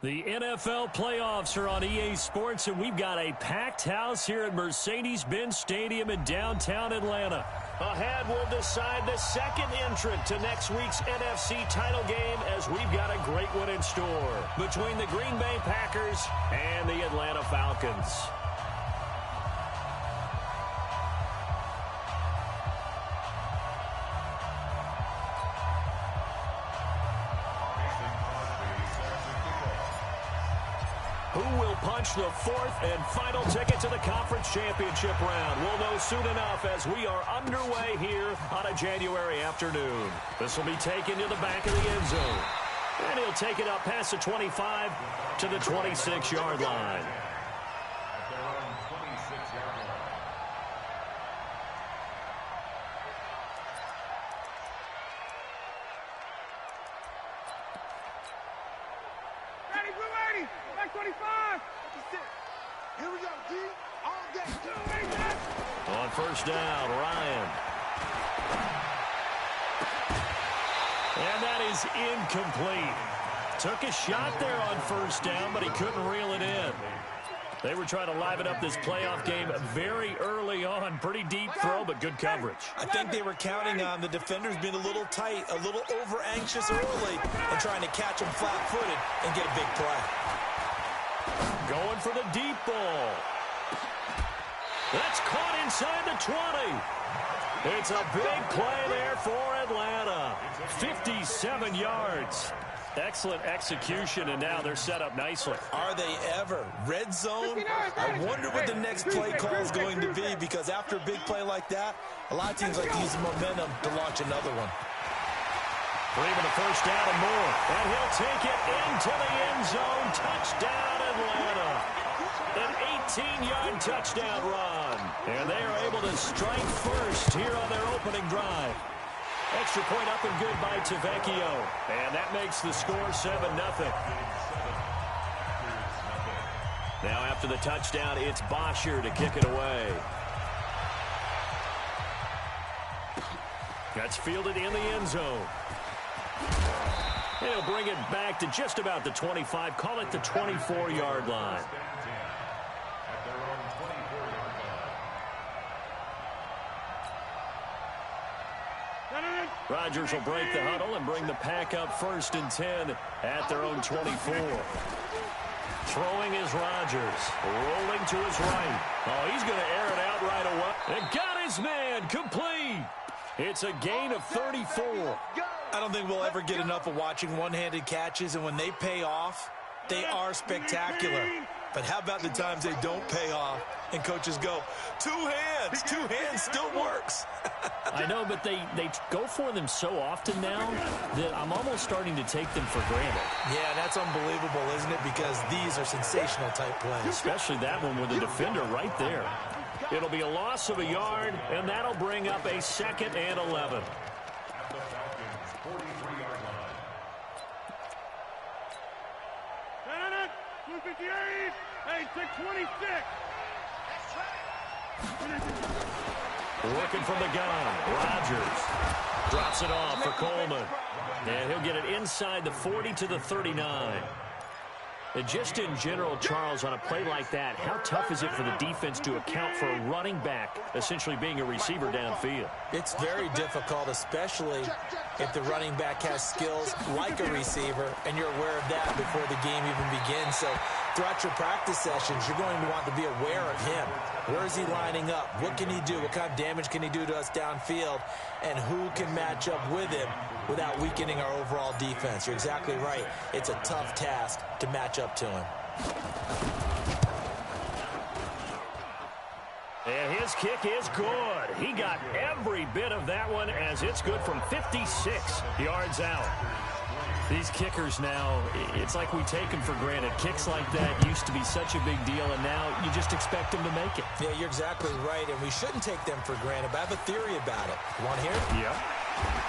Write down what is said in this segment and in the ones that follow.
The NFL playoffs are on EA Sports, and we've got a packed house here at Mercedes-Benz Stadium in downtown Atlanta. Ahead, we'll decide the second entrant to next week's NFC title game, as we've got a great one in store between the Green Bay Packers and the Atlanta Falcons. Who will punch the fourth and final ticket to the conference championship round? We'll know soon enough as we are underway here on a January afternoon. This will be taken to the back of the end zone. And he'll take it up past the 25 to the 26-yard line. Here we go, D. All day. On first down, Ryan. And that is incomplete. Took a shot there on first down, but he couldn't reel it in. They were trying to liven up this playoff game very early on. Pretty deep throw, but good coverage. I think they were counting on the defenders being a little tight, a little over-anxious early, and trying to catch them flat-footed and get a big play. Going for the deep ball. That's caught inside the 20. It's a big play there for Atlanta. 57 yards. Excellent execution, and now they're set up nicely. Are they ever? Red zone? I wonder what the next play call is going to be, because after a big play like that, a lot of teams like to use the momentum to launch another one. Even the first down and more. And he'll take it into the end zone. Touchdown, Atlanta. An 18-yard touchdown run. And they are able to strike first here on their opening drive. Extra point up and good by Tavecchio. And that makes the score 7-0. Now after the touchdown, it's Bosher to kick it away. That's fielded in the end zone. He'll bring it back to just about the 25. Call it the 24-yard line. Rodgers will break the huddle and bring the pack up 1st and 10 at their own 24. Throwing is Rodgers. Rolling to his right. Oh, he's going to air it out right away. And got his man. Complete. It's a gain of 34. I don't think we'll ever get enough of watching one-handed catches, and when they pay off, they are spectacular. But how about the times they don't pay off and coaches go, two hands still works. I know, but they go for them so often now that I'm almost starting to take them for granted. Yeah, that's unbelievable, isn't it? Because these are sensational type plays. Especially that one with the defender right there. It'll be a loss of a yard, and that'll bring up a 2nd and 11. Working from the gun, Rodgers drops it off for Coleman. And he'll get it inside the 40 to the 39. And just in general, Charles, on a play like that, how tough is it for the defense to account for a running back essentially being a receiver downfield? It's very difficult, especially if the running back has skills like a receiver, and you're aware of that before the game even begins. So throughout your practice sessions, you're going to want to be aware of him. Where is he lining up? What can he do? What kind of damage can he do to us downfield? And who can match up with him without weakening our overall defense? You're exactly right. It's a tough task to match up to him. And his kick is good. He got every bit of that one, as it's good from 56 yards out. These kickers now, it's like we take them for granted. Kicks like that used to be such a big deal, and now you just expect them to make it. Yeah, you're exactly right, and we shouldn't take them for granted, but I have a theory about it. You want to hear it? Yeah.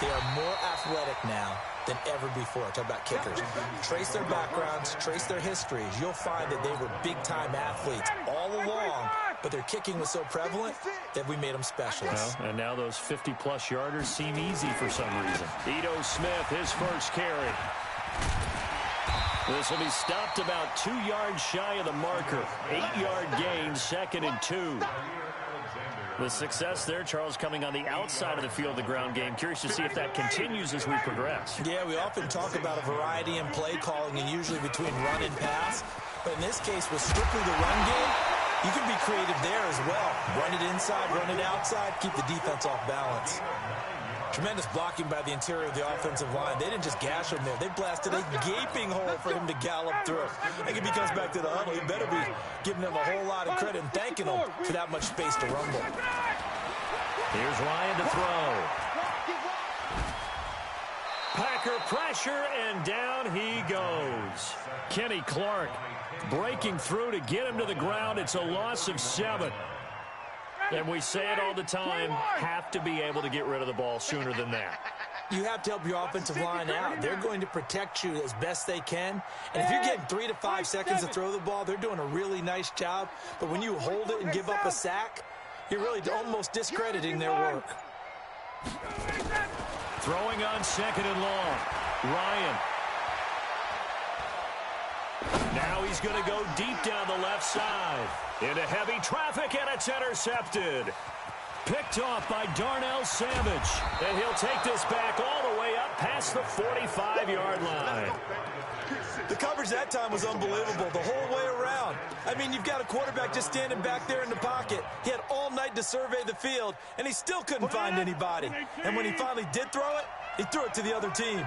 They are more athletic now than ever before. Talk about kickers. Trace their backgrounds, trace their histories. You'll find that they were big-time athletes all along, but their kicking was so prevalent that we made them specialists. Well, and now those 50-plus yarders seem easy for some reason. Ito Smith, his first carry. This will be stopped about 2 yards shy of the marker. 8-yard gain, 2nd and 2. The success there, Charles, coming on the outside of the field, the ground game. Curious to see if that continues as we progress. Yeah, we often talk about a variety in play calling and usually between run and pass. But in this case, with strictly the run game, you can be creative there as well. Run it inside, run it outside, keep the defense off balance. Tremendous blocking by the interior of the offensive line. They didn't just gash him there. They blasted a gaping hole for him to gallop through. I think if he comes back to the huddle, he better be giving them a whole lot of credit and thanking them for that much space to rumble. Here's Ryan to throw. Packer pressure, and down he goes. Kenny Clark breaking through to get him to the ground. It's a loss of 7. And we say it all the time, have to be able to get rid of the ball sooner than that. You have to help your offensive line out. They're going to protect you as best they can. And if you're getting 3 to 5 seconds to throw the ball, they're doing a really nice job. But when you hold it and give up a sack, you're really almost discrediting their work. Throwing on 2nd and long. Ryan. Now he's going to go deep down the left side. Into heavy traffic, and it's intercepted. Picked off by Darnell Savage. And he'll take this back all the way up past the 45-yard line. The coverage that time was unbelievable the whole way around. I mean, you've got a quarterback just standing back there in the pocket. He had all night to survey the field, and he still couldn't find anybody. And when he finally did throw it, he threw it to the other team.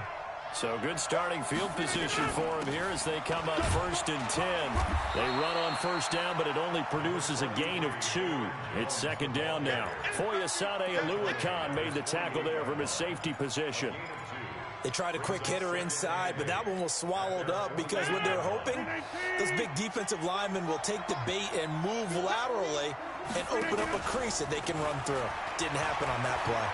So good starting field position for him here as they come up 1st and 10. They run on 1st down, but it only produces a gain of 2. It's 2nd down now. Foyesade Aluakan made the tackle there from his safety position. They tried a quick hitter inside, but that one was swallowed up because what they're hoping, those big defensive linemen will take the bait and move laterally and open up a crease that they can run through. Didn't happen on that play.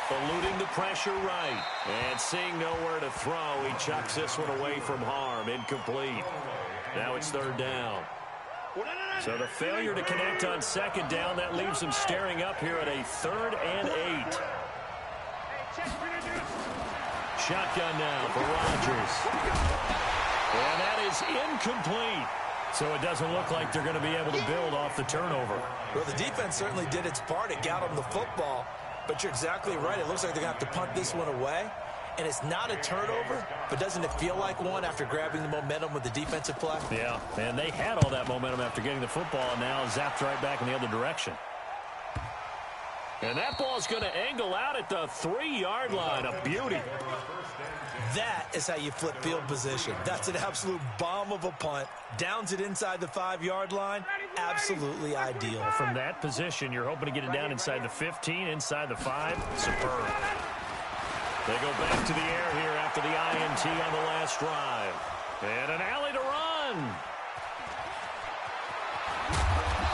Eluding the pressure right. And seeing nowhere to throw, he chucks this one away from harm. Incomplete. Now it's 3rd down. So the failure to connect on 2nd down, that leaves him staring up here at a 3rd and 8. Shotgun now for Rodgers. And that is incomplete. So it doesn't look like they're going to be able to build off the turnover. Well, the defense certainly did its part. It got them the football. But you're exactly right. It looks like they're going to have to punt this one away. And it's not a turnover, but doesn't it feel like one after grabbing the momentum with the defensive play? Yeah, and they had all that momentum after getting the football, and now zapped right back in the other direction. And that ball's going to angle out at the 3-yard line. A beauty. That is how you flip field position. That's an absolute bomb of a punt. Downs it inside the 5-yard line. Absolutely ideal. From that position, you're hoping to get it down inside the 15, inside the 5. Superb. They go back to the air here after the INT on the last drive. And an alley to run.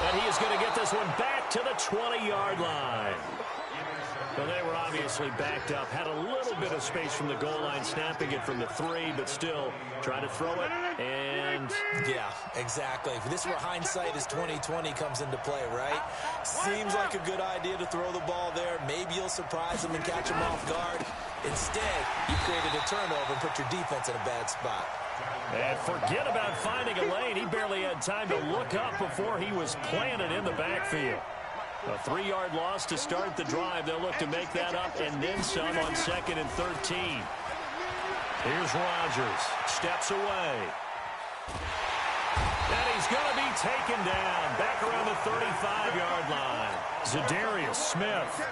And he is going to get this one back to the 20-yard line. Well, they were obviously backed up, had a little bit of space from the goal line, snapping it from the 3, but still trying to throw it, and... Yeah, exactly. This is where hindsight is 20/20 comes into play, right? Seems like a good idea to throw the ball there. Maybe you'll surprise them and catch them off guard. Instead, you created a turnover and put your defense in a bad spot. And forget about finding a lane. He barely had time to look up before he was planted in the backfield. A 3-yard loss to start the drive. They'll look to make that up and then some on 2nd and 13. Here's Rodgers. Steps away. And he's going to be taken down. Back around the 35-yard line. Zadarius Smith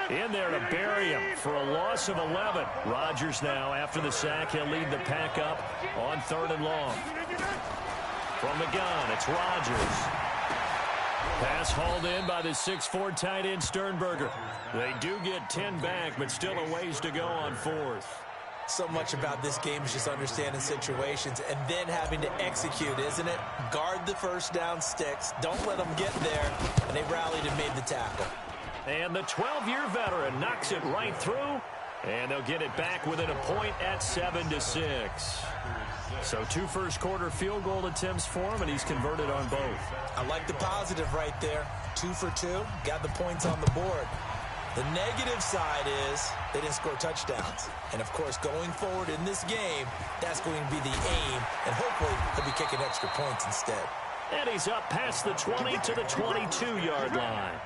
in there to bury him for a loss of 11. Rodgers now, after the sack, he'll lead the pack up on 3rd and long. From the gun, it's Rodgers. Pass hauled in by the 6'4" tight end Sternberger. They do get 10 back, but still a ways to go on 4th. So much about this game is just understanding situations and then having to execute, isn't it? Guard the 1st down sticks. Don't let them get there. And they rallied and made the tackle. And the 12-year veteran knocks it right through. And they'll get it back within a point at 7-6. So 2 first-quarter field goal attempts for him, and he's converted on both. I like the positive right there. 2 for 2. Got the points on the board. The negative side is they didn't score touchdowns. And, of course, going forward in this game, that's going to be the aim. And hopefully he'll be kicking extra points instead. And he's up past the 20 to the 22-yard line.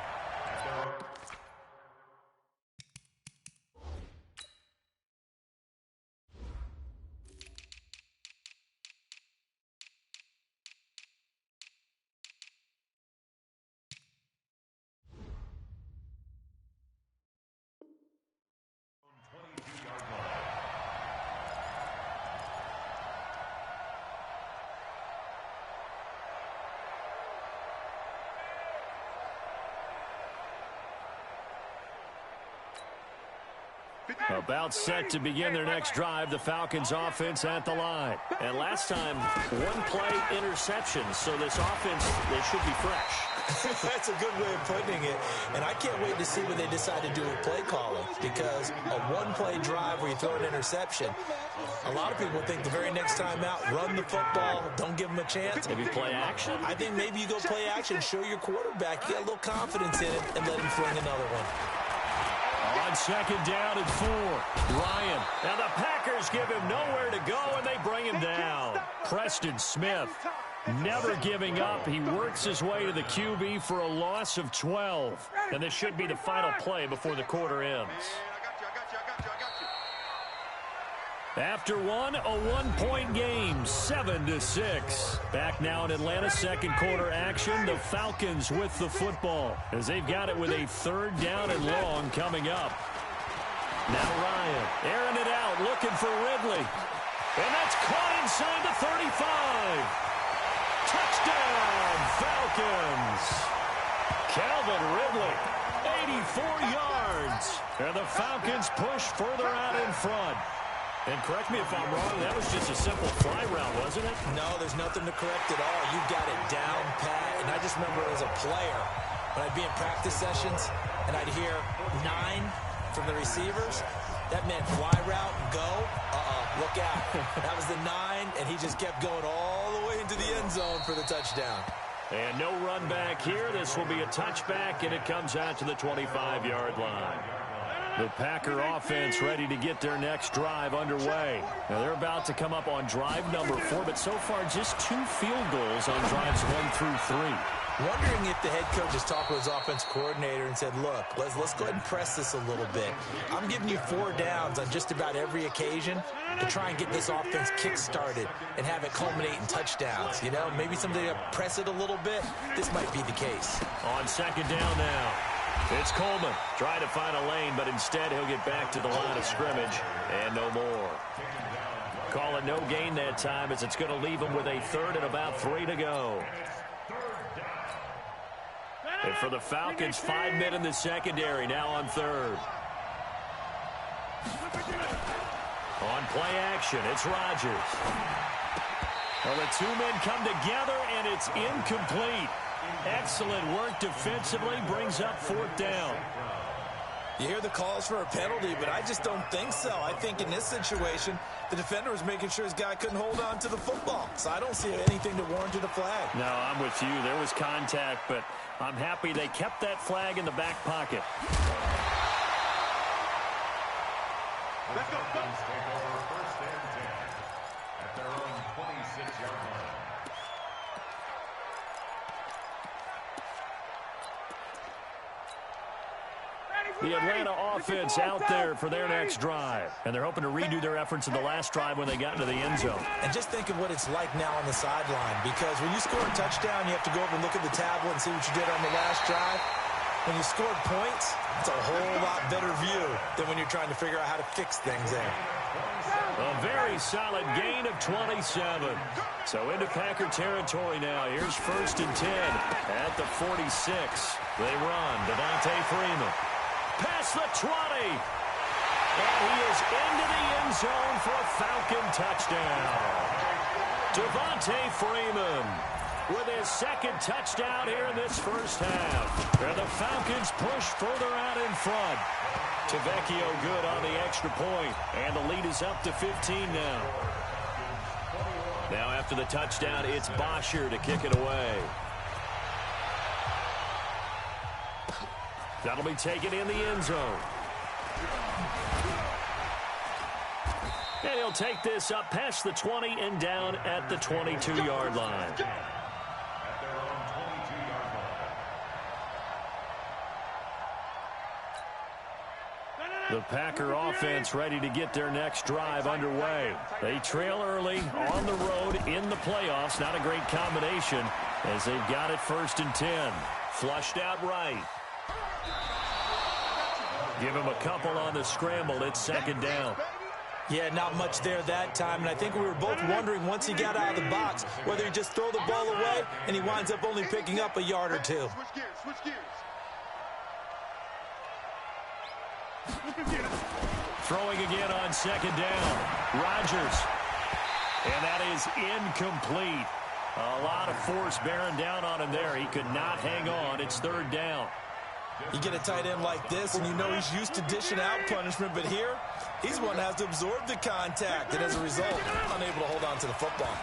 About set to begin their next drive, the Falcons offense at the line. And last time, one play interception, so this offense, they should be fresh. That's a good way of putting it. And I can't wait to see what they decide to do with play calling, because a one-play drive where you throw an interception, a lot of people think the very next time out, run the football, don't give them a chance. Maybe play action? I think maybe you go play action, show your quarterback, you get a little confidence in it, and let him fling another one. On second down and 4, Ryan. Now the Packers give him nowhere to go, and they bring him down. Preston Smith, never giving up. He works his way to the QB for a loss of 12. And this should be the final play before the quarter ends. After one, a one-point game, 7-6. Back now in Atlanta, second quarter action. The Falcons with the football as they've got it with a third down and long coming up. Now Ryan, airing it out, looking for Ridley. And that's caught inside the 35. Touchdown, Falcons. Calvin Ridley, 84 yards. And the Falcons push further out in front. And correct me if I'm wrong, that was just a simple fly route, wasn't it? No, there's nothing to correct at all. You got it down pat. And I just remember as a player, when I'd be in practice sessions and I'd hear 9 from the receivers, that meant fly route, go, look out. That was the 9, and he just kept going all the way into the end zone for the touchdown. And no run back here. This will be a touchback, and it comes out to the 25-yard line. The Packer offense ready to get their next drive underway. Now they're about to come up on drive number 4, but so far just 2 field goals on drives 1 through 3. Wondering if the head coach has talked with his offense coordinator and said, look, let's go ahead and press this a little bit. I'm giving you 4 downs on just about every occasion to try and get this offense kick-started and have it culminate in touchdowns. You know, maybe somebody to press it a little bit. This might be the case. On second down now. It's Coleman trying to find a lane, but instead he'll get back to the line of scrimmage and no more. Call it no gain that time as it's going to leave him with a third and about 3 to go. And for the Falcons, 5 men in the secondary now on third. On play action, it's Rodgers. Well, the 2 men come together, and it's incomplete. Excellent work defensively, brings up 4th down. You hear the calls for a penalty, but I just don't think so. I think in this situation, the defender was making sure his guy couldn't hold on to the football. So I don't see anything to warrant the flag. No, I'm with you. There was contact, but I'm happy they kept that flag in the back pocket. Let's go. Take over 1st and 10 at their own 26-yard line. The Atlanta offense out there for their next drive. And they're hoping to redo their efforts in the last drive when they got into the end zone. And just think of what it's like now on the sideline, because when you score a touchdown, you have to go over and look at the tablet and see what you did on the last drive. When you scored points, it's a whole lot better view than when you're trying to figure out how to fix things there. A very solid gain of 27. So into Packer territory now. Here's 1st and 10 at the 46. They run. Devontae Freeman. Past the 20. And he is into the end zone for a Falcon touchdown. Devontae Freeman with his 2nd touchdown here in this first half. And the Falcons push further out in front. Tavecchio good on the extra point, and the lead is up to 15 now. Now after the touchdown, it's Bosher to kick it away. That'll be taken in the end zone. And he'll take this up past the 20 and down at the 22-yard line. The Packer offense ready to get their next drive underway. They trail early on the road in the playoffs. Not a great combination as they've got it 1st and 10. Flushed out right. Give him a couple on the scramble. It's 2nd down. Yeah, not much there that time, and I think we were both wondering once he got out of the box whether he just throw the ball away and he winds up only picking up a yard or two. Switch gears. Throwing again on 2nd down. Rodgers. And that is incomplete. A lot of force bearing down on him there. He could not hang on. It's 3rd down. You get a tight end like this, and you know he's used to dishing out punishment, but here, he's one that has to absorb the contact, and as a result, unable to hold on to the football.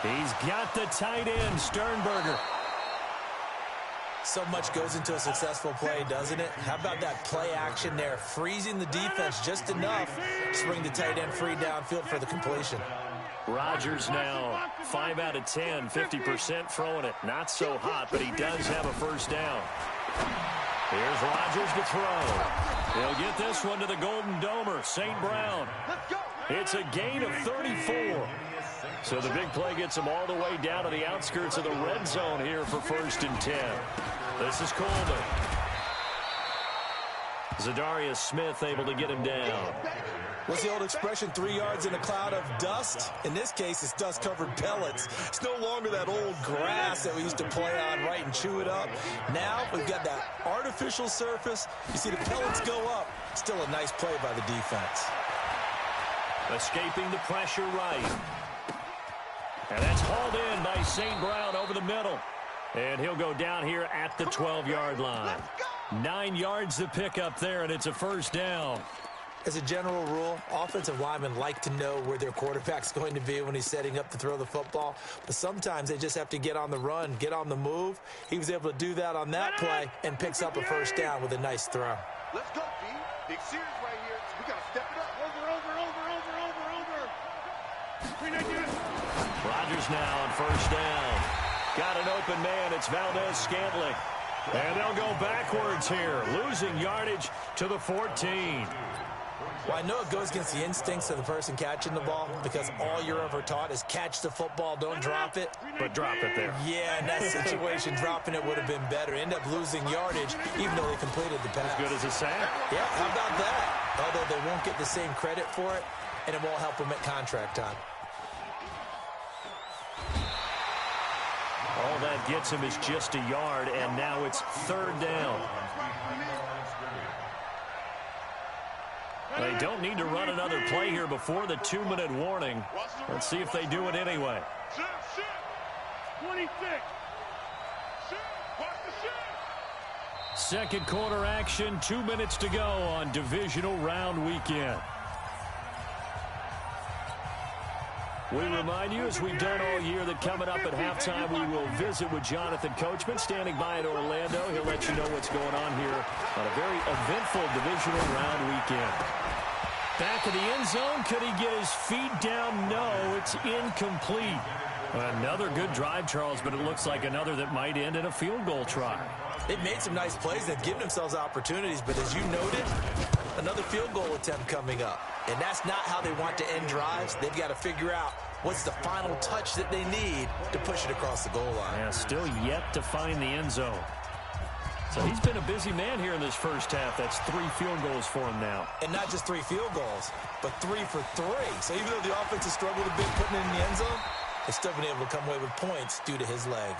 He's got the tight end, Sternberger. So much goes into a successful play, doesn't it? How about that play action there, freezing the defense just enough to bring the tight end free downfield for the completion. Rodgers now 5 out of 10, 50% throwing it. Not so hot, but he does have a 1st down. Here's Rodgers to throw. He'll get this one to the Golden Domer, St. Brown. It's a gain of 34. So the big play gets him all the way down to the outskirts of the red zone here for 1st and 10. This is Coleman. Zadarius Smith able to get him down. What's the old expression, 3 yards in a cloud of dust? In this case, it's dust-covered pellets. It's no longer that old grass that we used to play on, right, and chew it up. Now we've got that artificial surface. You see the pellets go up. Still a nice play by the defense. Escaping the pressure right. And that's hauled in by St. Brown over the middle. And he'll go down here at the 12-yard line. 9 yards to pick up there, and it's a 1st down. As a general rule, offensive linemen like to know where their quarterback's going to be when he's setting up to throw the football. But sometimes they just have to get on the run, get on the move. He was able to do that on that play and picks up a 1st down with a nice throw. Let's go, B. Big series right here. We got to step it up. Rodgers now on 1st down. Got an open man. It's Valdez-Scantling. And they'll go backwards here, losing yardage to the 14. Well, I know it goes against the instincts of the person catching the ball because all you're ever taught is catch the football, don't drop it. But drop it there. Yeah, in that situation, dropping it would have been better. End up losing yardage, even though they completed the pass. As good as a sack. Yeah, how about that? Although they won't get the same credit for it, and it won't help them at contract time. All that gets him is just a yard, and now it's 3rd down. They don't need to run another play here before the 2-minute warning. Let's see if they do it anyway. 26. 2nd quarter action, 2 minutes to go on divisional round weekend. We remind you, as we've done all year, that coming up at halftime, we will visit with Jonathan Coachman, standing by in Orlando. He'll let you know what's going on here on a very eventful divisional round weekend. Back of the end zone. Could he get his feet down? No, it's incomplete. Another good drive, Charles, but it looks like another that might end in a field goal try. They've made some nice plays. They've given themselves opportunities, but as you noted, another field goal attempt coming up. And that's not how they want to end drives. They've got to figure out what's the final touch that they need to push it across the goal line. Yeah, still yet to find the end zone. So he's been a busy man here in this first half. That's 3 field goals for him now. And not just 3 field goals, but 3 for 3. So even though the offense has struggled a bit putting it in the end zone, they've still been able to come away with points due to his leg.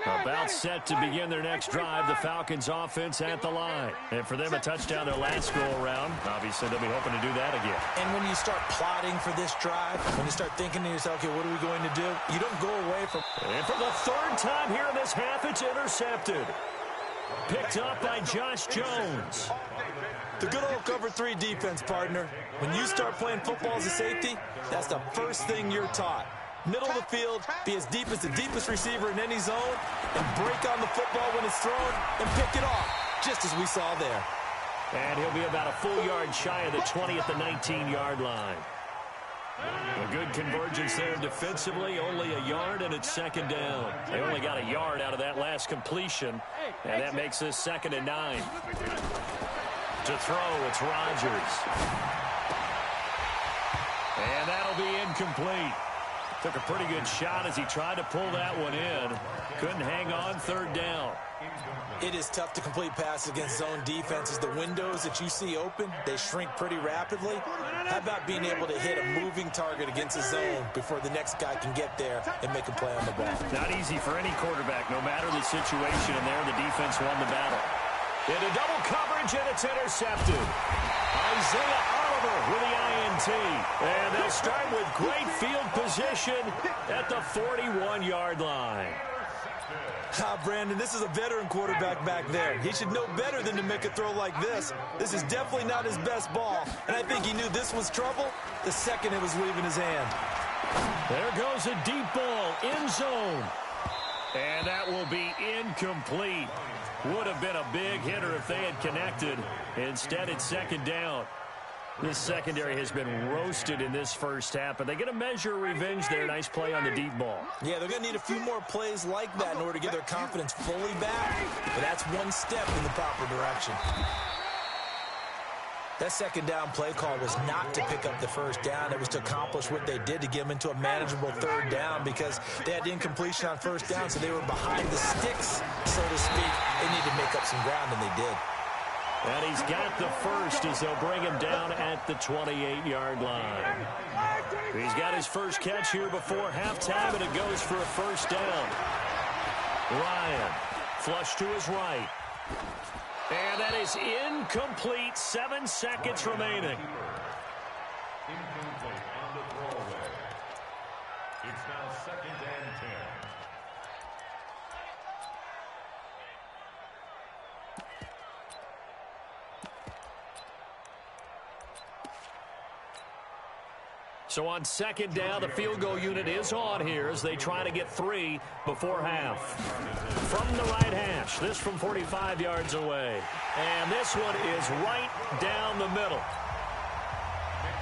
About set to begin their next drive, the Falcons offense at the line. And for them, a touchdown their last go-around. Obviously, they'll be hoping to do that again. And when you start plotting for this drive, when you start thinking to yourself, okay, what are we going to do? You don't go away from... And for the 3rd time here in this half, it's intercepted. Picked up by Josh Jones. The good old cover 3 defense, partner. When you start playing football as a safety, that's the first thing you're taught. Middle of the field, be as deep as the deepest receiver in any zone, and break on the football when it's thrown and pick it off, just as we saw there. And he'll be about a full yard shy of the 20 at the 19-yard line. A good convergence there defensively, only a yard, and it's second down. They only got a yard out of that last completion, and that makes this 2nd and 9. To throw, it's Rodgers. And that'll be incomplete. Took a pretty good shot as he tried to pull that one in. Couldn't hang on, 3rd down. It is tough to complete passes against zone defenses. The windows that you see open, they shrink pretty rapidly. How about being able to hit a moving target against a zone before the next guy can get there and make a play on the ball? Not easy for any quarterback, no matter the situation, and there the defense won the battle. Into double coverage, and it's intercepted. Isaiah Oliver with the INT. And they'll start with great field position at the 41-yard line. Brandon, this is a veteran quarterback back there. He should know better than to make a throw like this. This is definitely not his best ball, and I think he knew this was trouble the second it was leaving his hand. There goes a deep ball, end zone. And that will be incomplete. Would have been a big hitter if they had connected. Instead, it's 2nd down. This secondary has been roasted in this first half, but they get a measure of revenge there. Nice play on the deep ball. Yeah, they're going to need a few more plays like that in order to get their confidence fully back, but that's one step in the proper direction. That 2nd down play call was not to pick up the 1st down. It was to accomplish what they did to get them into a manageable 3rd down because they had incompletion on 1st down, so they were behind the sticks, so to speak. They needed to make up some ground, and they did. And he's got the 1st as they'll bring him down at the 28-yard line. He's got his first catch here before halftime, and it goes for a 1st down. Ryan, flush to his right. And that is incomplete. 7 seconds remaining. Incomplete on the throwaway. It's now 2nd and 10. So on 2nd down, the field goal unit is on here as they try to get 3 before half. From the right hash, this from 45 yards away. And this one is right down the middle.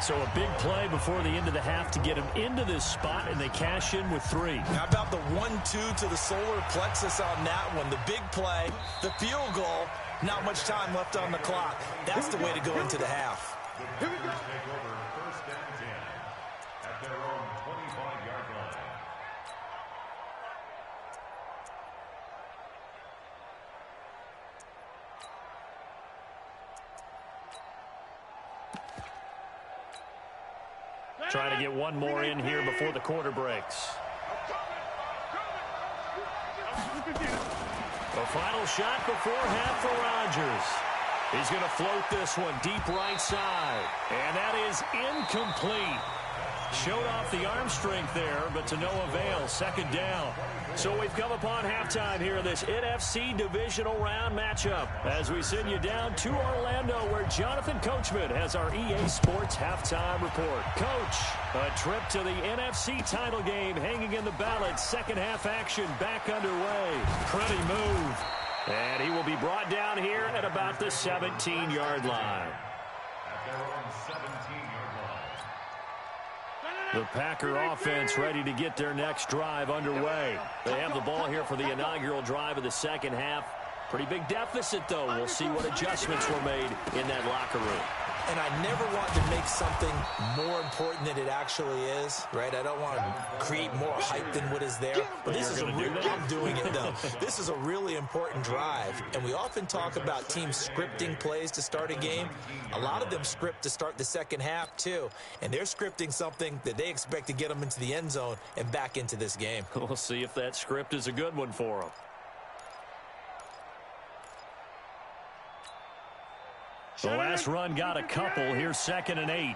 So a big play before the end of the half to get him into this spot, and they cash in with 3. How about the 1-2 to the solar plexus on that one? The big play, the field goal, not much time left on the clock. That's the way to go into the half. The Packers take over 1st and 10 at their own 25-yard line. Trying to get one more in here before the quarter breaks. The final shot before half for Rodgers. He's going to float this one deep right side. And that is incomplete. Showed off the arm strength there, but to no avail. 2nd down. So we've come upon halftime here in this NFC divisional round matchup as we send you down to Orlando where Jonathan Coachman has our EA Sports halftime report. Coach, a trip to the NFC title game hanging in the balance. 2nd half action back underway. Pretty move. And he will be brought down here at about the 17-yard line. At their own 17-yard line. The Packer offense ready to get their next drive underway. They have the ball here for the inaugural drive of the 2nd half. Pretty big deficit, though. We'll see what adjustments were made in that locker room. And I never want to make something more important than it actually is, right? I don't want to create more hype than what is there. But this is I'm doing it, though. This is a really important drive. And we often talk about teams scripting plays to start a game. A lot of them script to start the 2nd half, too. And they're scripting something that they expect to get them into the end zone and back into this game. We'll see if that script is a good one for them. The last run got a couple. Here's 2nd and 8.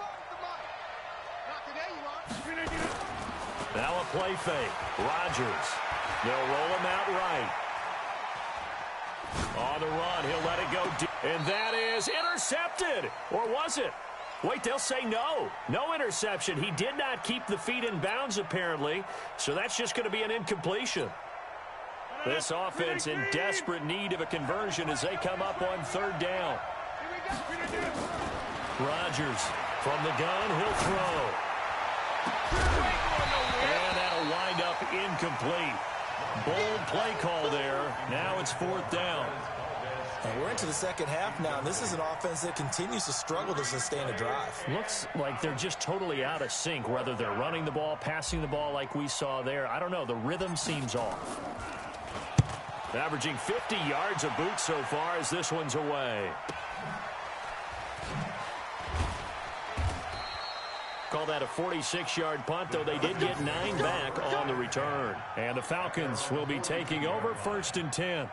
Now a play fake. Rodgers. They'll roll him out right. On on the run. He'll let it go deep. And that is intercepted. Or was it? Wait, they'll say no. No interception. He did not keep the feet in bounds, apparently. So that's just going to be an incompletion. This offense in desperate need of a conversion as they come up on third down. Rodgers from the gun. He'll throw. And that'll wind up incomplete. Bold play call there. Now it's fourth down. And we're into the second half now. This is an offense that continues to struggle to sustain a drive. Looks like they're just totally out of sync, whether they're running the ball, passing the ball like we saw there. I don't know. The rhythm seems off. Averaging 50 yards a boot so far as this one's away. Call that a 46-yard punt, though they did get 9 back on the return. And the Falcons will be taking over first and 10.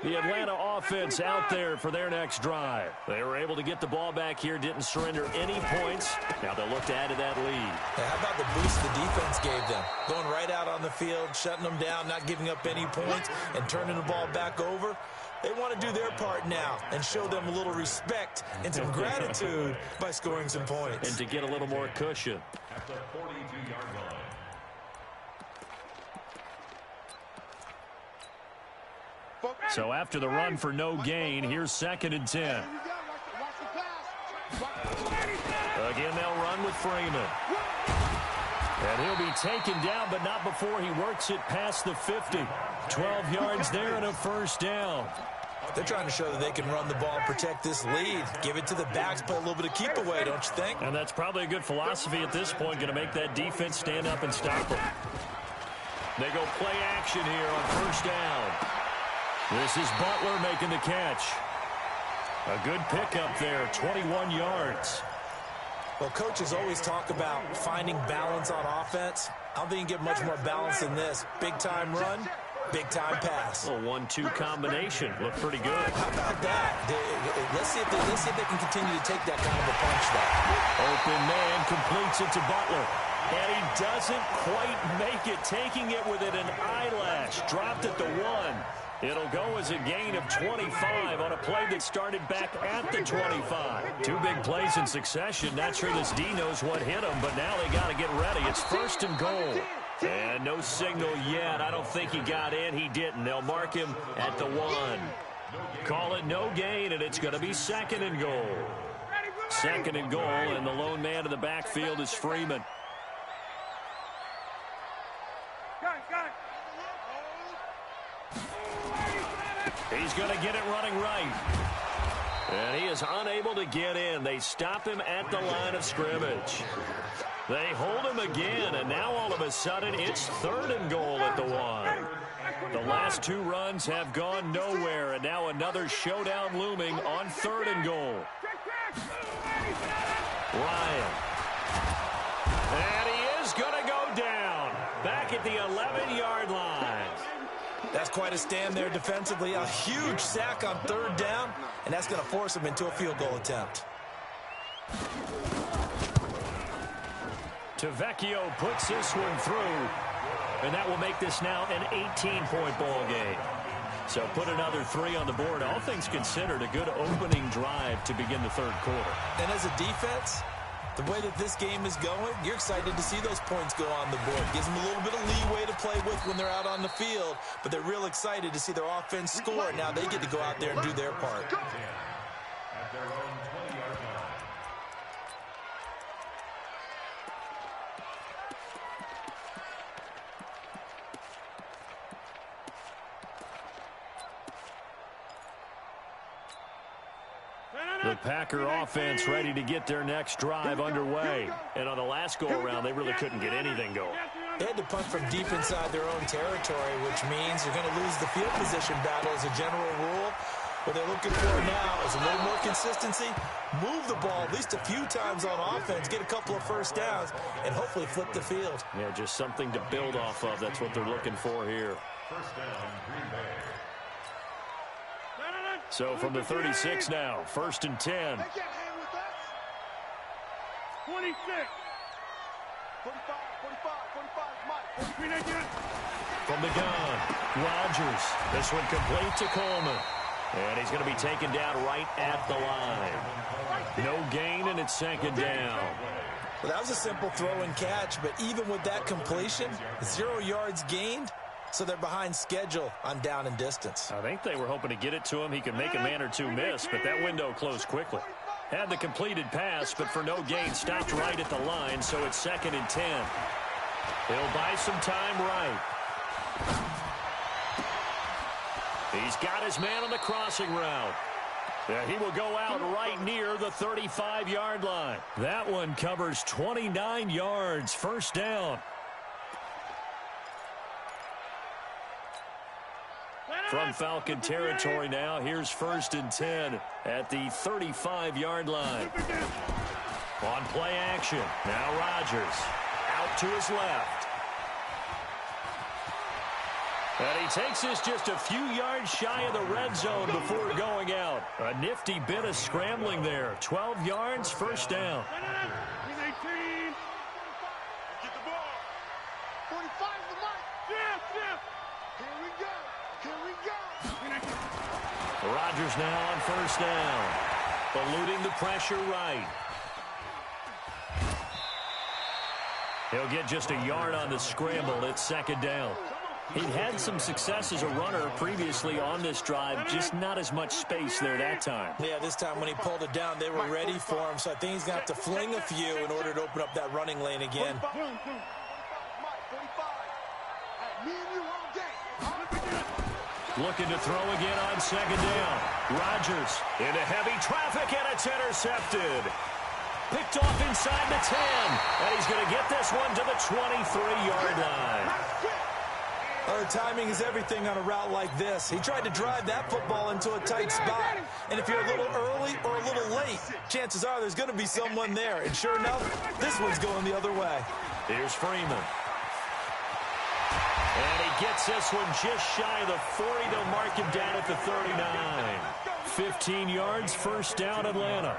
The Atlanta offense out there for their next drive. They were able to get the ball back here, didn't surrender any points. Now they'll look to add to that lead. Yeah, how about the boost the defense gave them? Going right out on the field, shutting them down, not giving up any points, and turning the ball back over. They want to do their part now and show them a little respect and some gratitude by scoring some points. And to get a little more cushion. At the 42-yard line. So after the run for no gain, here's second and 10. Again, they'll run with Freeman. And he'll be taken down, but not before he works it past the 50. 12 yards there and a first down. They're trying to show that they can run the ball, protect this lead, give it to the backs, play a little bit of keep away, don't you think? And that's probably a good philosophy at this point, going to make that defense stand up and stop them. They go play action here on first down. This is Butler making the catch. A good pickup there, 21 yards. Well, coaches always talk about finding balance on offense. I don't think you can get much more balance than this. Big-time run, big-time pass. A 1-2 combination. Looked pretty good. How about that? Let's see if they can continue to take that kind of a punch there. Open man completes it to Butler. And he doesn't quite make it, taking it within an eyelash. Dropped at the 1. It'll go as a gain of 25 on a play that started back at the 25. 2 big plays in succession. Not sure this D knows what hit him, but now they got to get ready. It's first and goal. And no signal yet. I don't think he got in. He didn't. They'll mark him at the 1. Call it no gain, and it's going to be second and goal. Second and goal, and the lone man in the backfield is Freeman. He's going to get it running right. And he is unable to get in. They stop him at the line of scrimmage. They hold him again, and now all of a sudden it's third and goal at the 1. The last 2 runs have gone nowhere, and now another showdown looming on third and goal. Ryan. And he is going to go down. Back at the 11-yard line. That's quite a stand there defensively. A huge sack on third down, and that's going to force him into a field goal attempt. Tavecchio puts this one through, and that will make this now an 18-point ball game. So put another 3 on the board. All things considered, a good opening drive to begin the third quarter. And as a defense, the way that this game is going, you're excited to see those points go on the board. Gives them a little bit of leeway to play with when they're out on the field, but they're real excited to see their offense score. Now they get to go out there and do their part. At their own 20-yard line. The Packer offense ready to get their next drive underway. And on the last go-around, they really couldn't get anything going. They had to punt from deep inside their own territory, which means you're going to lose the field position battle as a general rule. What they're looking for now is a little more consistency, move the ball at least a few times on offense, get a couple of first downs, and hopefully flip the field. Yeah, just something to build off of. That's what they're looking for here. First down, Green Bay. So from the 36 now, first and 10. 26. From the gun, Rodgers. This one complete to Coleman. And he's going to be taken down right at the line. No gain, and it's second down. Well, that was a simple throw and catch, but even with that completion, 0 yards gained, so they're behind schedule on down and distance. I think they were hoping to get it to him. He could make a man or two miss, but that window closed quickly. Had the completed pass, but for no gain, stopped right at the line, so it's 2nd and 10. He'll buy some time right. He's got his man on the crossing route. He will go out right near the 35-yard line. That one covers 29 yards. First down. From Falcon territory now, here's 1st and 10 at the 35-yard line. On play action, now Rodgers out to his left. And he takes this just a few yards shy of the red zone before going out. A nifty bit of scrambling there. 12 yards, first down. He's 18. Get the ball. 45 is the mark. Yeah. Here we go. Rodgers now on first down. Eluding the pressure right. He'll get just a yard on the scramble. It's 2nd down. He'd had some success as a runner previously on this drive, just not as much space there that time. Yeah, this time when he pulled it down, they were ready for him, so I think he's going to have to fling a few in order to open up that running lane again. Looking to throw again on 2nd down. Rodgers into heavy traffic, and it's intercepted. Picked off inside the 10, and he's going to get this one to the 23-yard line. Timing is everything on a route like this. He tried to drive that football into a tight spot. And if you're a little early or a little late, chances are there's going to be someone there. And sure enough, this one's going the other way. Here's Freeman. And he gets this one just shy of the 40. They'll mark him down at the 39. 15 yards, first down, Atlanta.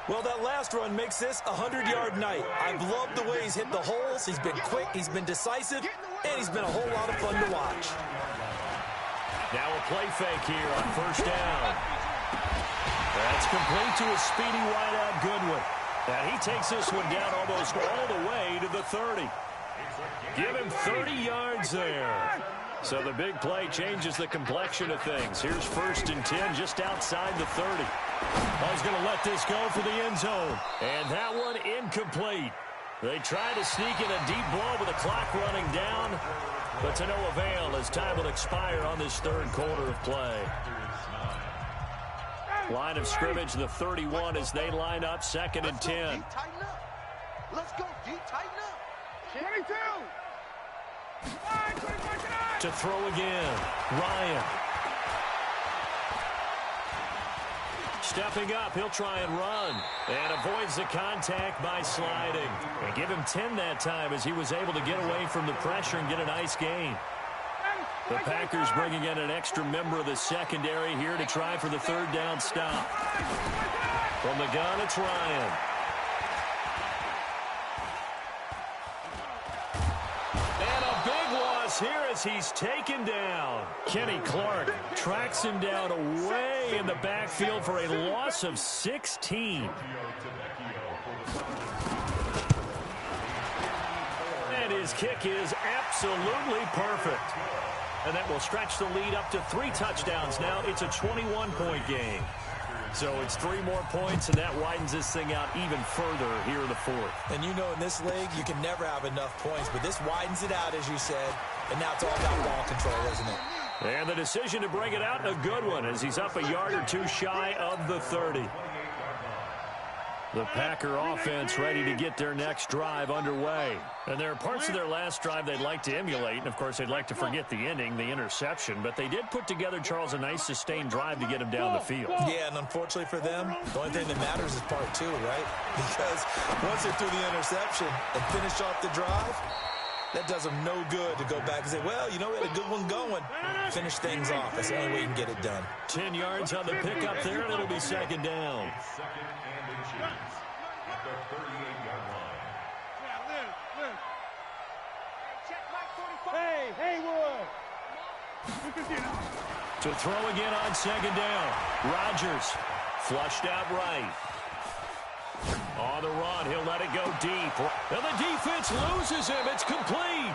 Well, that last run makes this a 100-yard night. I've loved the way he's hit the holes. He's been quick, he's been decisive, and he's been a whole lot of fun to watch. Now a play fake here on first down. That's complete to a speedy wideout Goodwin. And he takes this one down almost all the way to the 30. Give him 30 yards there. So the big play changes the complexion of things. Here's 1st and 10 just outside the 30. He's going to let this go for the end zone. And that one incomplete. They try to sneak in a deep blow with the clock running down, but to no avail as time will expire on this 3rd quarter of play. Line of scrimmage, the 31 as they line up, 2nd and 10. Let's go, D. Tighten up. 22. To throw again, Ryan. Stepping up, he'll try and run. And avoids the contact by sliding. And give him 10 that time as he was able to get away from the pressure and get a nice gain. The Packers bringing in an extra member of the secondary here to try for the 3rd down stop. From the gun, it's Ryan. Here as he's taken down. Kenny Clark tracks him down away in the backfield for a loss of 16. And his kick is absolutely perfect. And that will stretch the lead up to 3 touchdowns now. It's a 21-point game. So it's 3 more points, and that widens this thing out even further here in the 4th. And you know in this league, you can never have enough points, but this widens it out, as you said. And now it's all about ball control, isn't it? And the decision to bring it out, a good one, as he's up a yard or 2 shy of the 30. The Packer offense ready to get their next drive underway. And there are parts of their last drive they'd like to emulate. And, of course, they'd like to forget the ending, the interception. But they did put together, Charles, a nice sustained drive to get him down the field. Yeah, and unfortunately for them, the only thing that matters is part 2, right? Because once they threw the interception and finished off the drive, that does them no good to go back and say, well, you know, we had a good one going. Finish things off. That's the only way you can get it done. 10 yards on the pickup there, and it'll be 2nd down. Hey, Haywood. To throw again on second down. Rodgers flushed out right. On the run, he'll let it go deep. And the defense loses him. It's complete.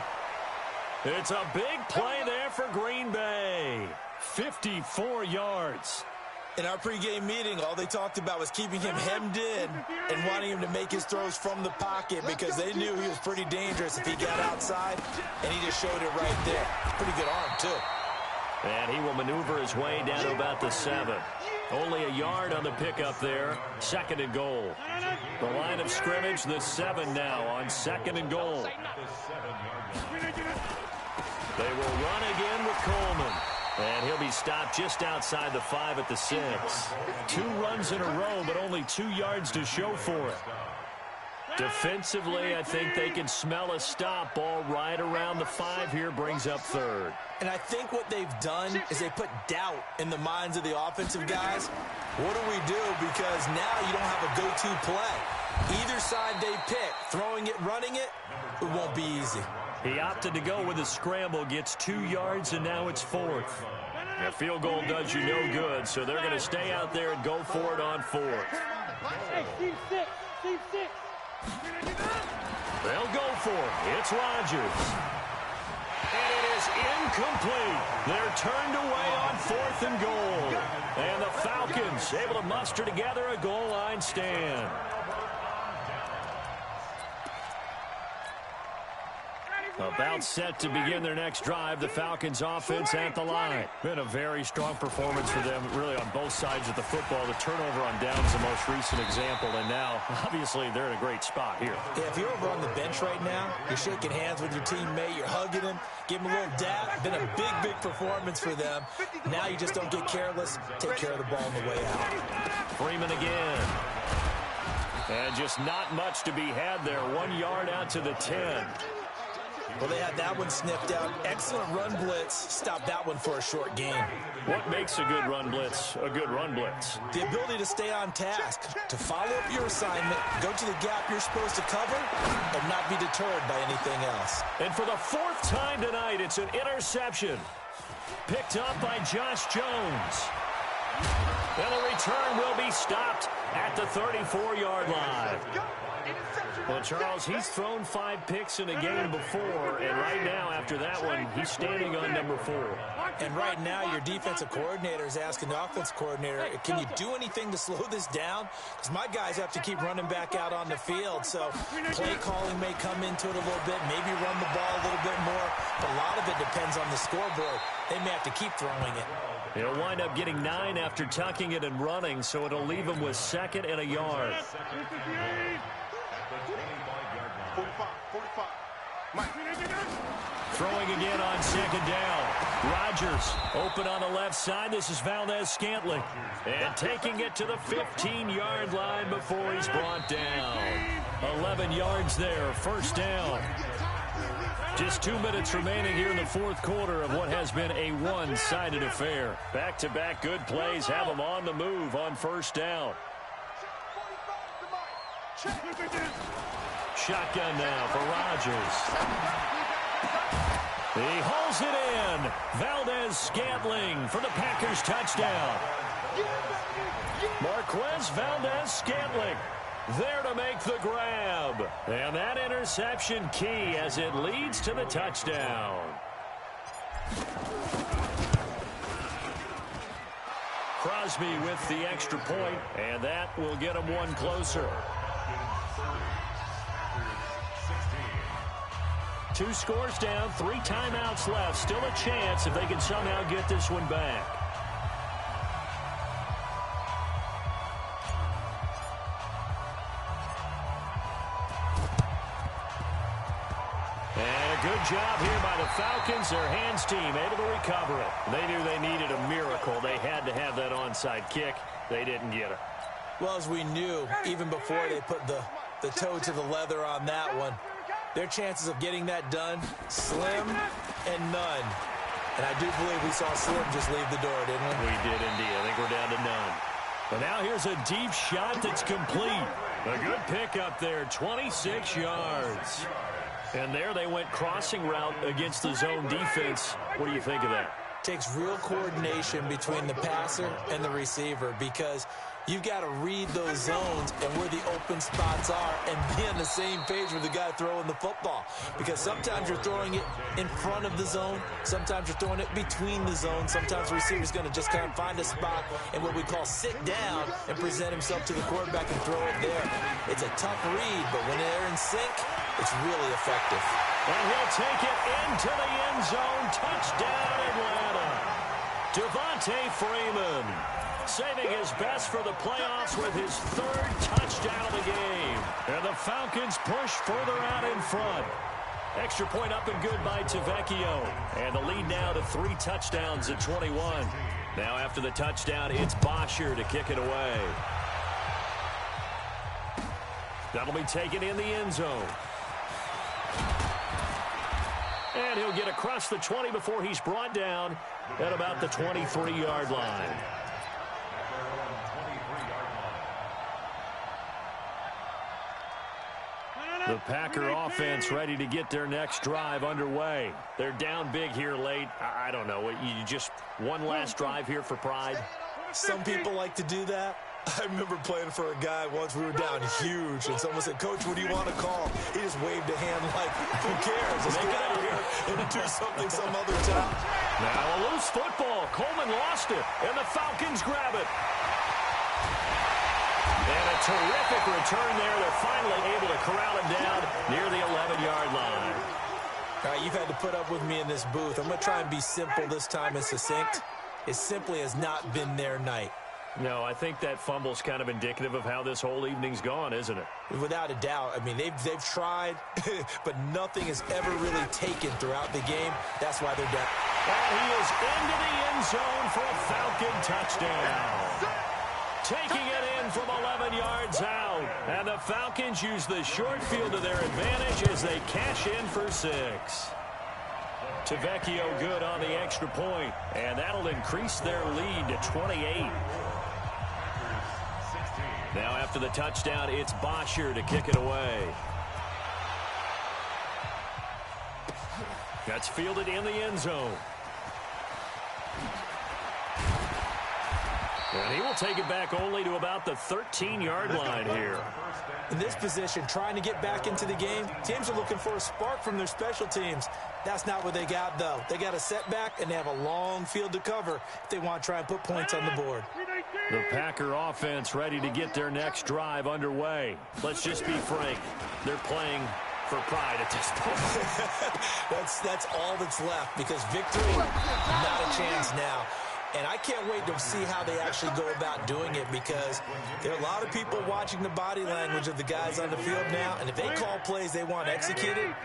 It's a big play there for Green Bay. 54 yards. In our pregame meeting, all they talked about was keeping him hemmed in and wanting him to make his throws from the pocket because they knew he was pretty dangerous if he got outside, and he just showed it right there. Pretty good arm, too. And he will maneuver his way down to about the 7. Only a yard on the pickup there. 2nd and goal. The line of scrimmage, the 7 now on 2nd and goal. They will run again with Coleman. And he'll be stopped just outside the 5 at the 6. 2 runs in a row, but only 2 yards to show for it. Defensively, I think they can smell a stop. Ball right around the 5 here, brings up 3rd. And I think what they've done is they put doubt in the minds of the offensive guys. What do we do? Because now you don't have a go-to play. Either side they pick, throwing it, running it, it won't be easy. He opted to go with a scramble, gets 2 yards, and now it's 4th. A field goal does you no good, so they're going to stay out there and go for it on 4th. Hey, Steve 6. Steve 6. They'll go for it. It's Rodgers. And it is incomplete. They're turned away on 4th and goal. And the Falcons able to muster together a goal line stand. About set to begin their next drive, the Falcons offense at the line. Been a very strong performance for them, really on both sides of the football. The turnover on downs the most recent example, and now, obviously, they're in a great spot here. Yeah, if you're over on the bench right now, you're shaking hands with your teammate, you're hugging him, give him a little dap. Been a big, big performance for them. Now you just don't get careless. Take care of the ball on the way out. Freeman again. And just not much to be had there. 1 yard out to the 10. Well, they had that one sniffed out. Excellent run blitz. Stopped that one for a short gain. What makes a good run blitz a good run blitz? The ability to stay on task, to follow up your assignment, go to the gap you're supposed to cover, and not be deterred by anything else. And for the 4th time tonight, it's an interception. Picked up by Josh Jones. And the return will be stopped at the 34-yard line. Well, Charles, he's thrown 5 picks in a game before, and right now, after that one, he's standing on number 4. And right now, your defensive coordinator is asking the offensive coordinator, can you do anything to slow this down? Because my guys have to keep running back out on the field, so play calling may come into it a little bit, maybe run the ball a little bit more, but a lot of it depends on the scoreboard. They may have to keep throwing it. He'll wind up getting 9 after tucking it and running, so it'll leave him with 2nd and a yard. 45. Throwing again on 2nd down. Rodgers open on the left side. This is Valdez-Scantling. And taking it to the 15-yard line before he's brought down. 11 yards there, 1st down. Just 2 minutes remaining here in the 4th quarter of what has been a one-sided affair. Back-to-back good plays have them on the move on 1st down. Shotgun now for Rodgers. He hauls it in. Valdez-Scantling for the Packers touchdown. Marquez Valdez-Scantling there to make the grab. And that interception key as it leads to the touchdown. Crosby with the extra point, and that will get him one closer. 2 scores down, 3 timeouts left. Still a chance if they can somehow get this one back. And a good job here by the Falcons. Their hands team able to recover it. They knew they needed a miracle. They had to have that onside kick. They didn't get it. Well, as we knew, even before they put the toe to the leather on that one, their chances of getting that done, slim and none. And I do believe we saw Slim just leave the door, didn't we? We did indeed. I think we're down to none. But now here's a deep shot that's complete. A good pickup there, 26 yards. And there they went crossing route against the zone defense. What do you think of that? Takes real coordination between the passer and the receiver because you've got to read those zones and where the open spots are and be on the same page with the guy throwing the football. Because sometimes you're throwing it in front of the zone. Sometimes you're throwing it between the zones. Sometimes the receiver's going to just kind of find a spot and what we call sit down and present himself to the quarterback and throw it there. It's a tough read, but when they're in sync, it's really effective. And he'll take it into the end zone. Touchdown, Atlanta. Devontae Freeman saving his best for the playoffs with his third touchdown of the game. And the Falcons push further out in front. Extra point up and good by Tavecchio. And the lead now to 3 touchdowns at 21. Now after the touchdown, it's Bosher to kick it away. That'll be taken in the end zone. And he'll get across the 20 before he's brought down at about the 23-yard line. The Packer offense ready to get their next drive underway. They're down big here late. I don't know. You just one last drive here for pride? Some people like to do that. I remember playing for a guy once. We were down huge, and someone said, "Coach, what do you want to call?" He just waved a hand like, "Who cares? Let's get out of here and do something some other time." Now a loose football. Coleman lost it, and the Falcons grab it. And a terrific return there. They're finally able to corral him down near the 11-yard line. All right, you've had to put up with me in this booth. I'm going to try and be simple this time and succinct. It simply has not been their night. No, I think that fumble's kind of indicative of how this whole evening's gone, isn't it? Without a doubt. I mean, they've tried, but nothing has ever really taken throughout the game. That's why they're down. And he is into the end zone for a Falcon touchdown. Taking it in from 11 yards out. And the Falcons use the short field to their advantage as they cash in for 6. Tavecchio good on the extra point, and that'll increase their lead to 28. Now after the touchdown, it's Bosher to kick it away. That's fielded in the end zone. And he will take it back only to about the 13-yard line here. In this position, trying to get back into the game, teams are looking for a spark from their special teams. That's not what they got, though. They got a setback, and they have a long field to cover if they want to try and put points on the board. The Packer offense ready to get their next drive underway. Let's just be frank. They're playing for pride at this point. That's all that's left because victory, not a chance now. And I can't wait to see how they actually go about doing it because there are a lot of people watching the body language of the guys on the field now. And if they call plays they want executed,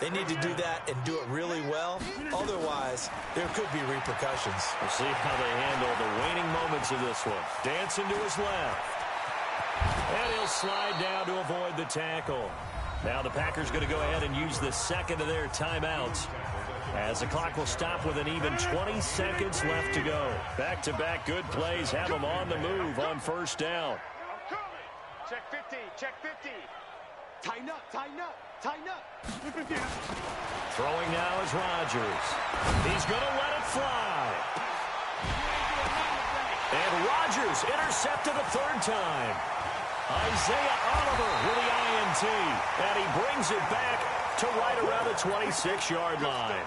they need to do that and do it really well. Otherwise, there could be repercussions. We'll see how they handle the waning moments of this one. Dancing to his left. And he'll slide down to avoid the tackle. Now the Packers going to go ahead and use the second of their timeouts, as the clock will stop with an even 20 seconds left to go. Back-to-back good plays have them on the move on first down. Check 50, check 50. Tighten up, tighten up, tighten up. Throwing now is Rodgers. He's going to let it fly. And Rodgers intercepted a third time. Isaiah Oliver with the INT. And he brings it back to right around the 26-yard line.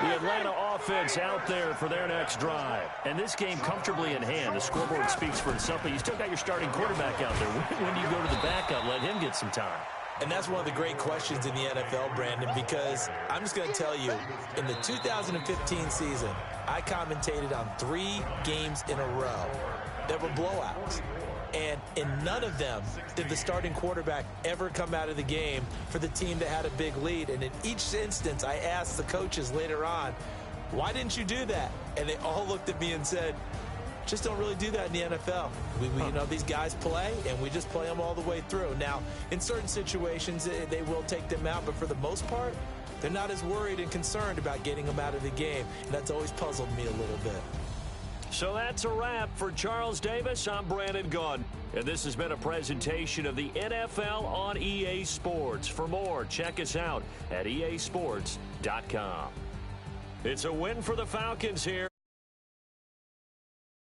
The Atlanta offense out there for their next drive. And this game comfortably in hand. The scoreboard speaks for itself, but you still got your starting quarterback out there. When do you go to the backup, let him get some time? And that's one of the great questions in the NFL, Brandon, because I'm just going to tell you, in the 2015 season, I commentated on 3 games in a row that were blowouts. And in none of them did the starting quarterback ever come out of the game for the team that had a big lead. And in each instance, I asked the coaches later on, why didn't you do that? And they all looked at me and said, just don't really do that in the NFL. We you know, these guys play, and we just play them all the way through. Now, in certain situations, they will take them out, but for the most part, they're not as worried and concerned about getting them out of the game. And that's always puzzled me a little bit. So that's a wrap. For Charles Davis, I'm Brandon Gaudin. And this has been a presentation of the NFL on EA Sports. For more, check us out at easports.com. It's a win for the Falcons here.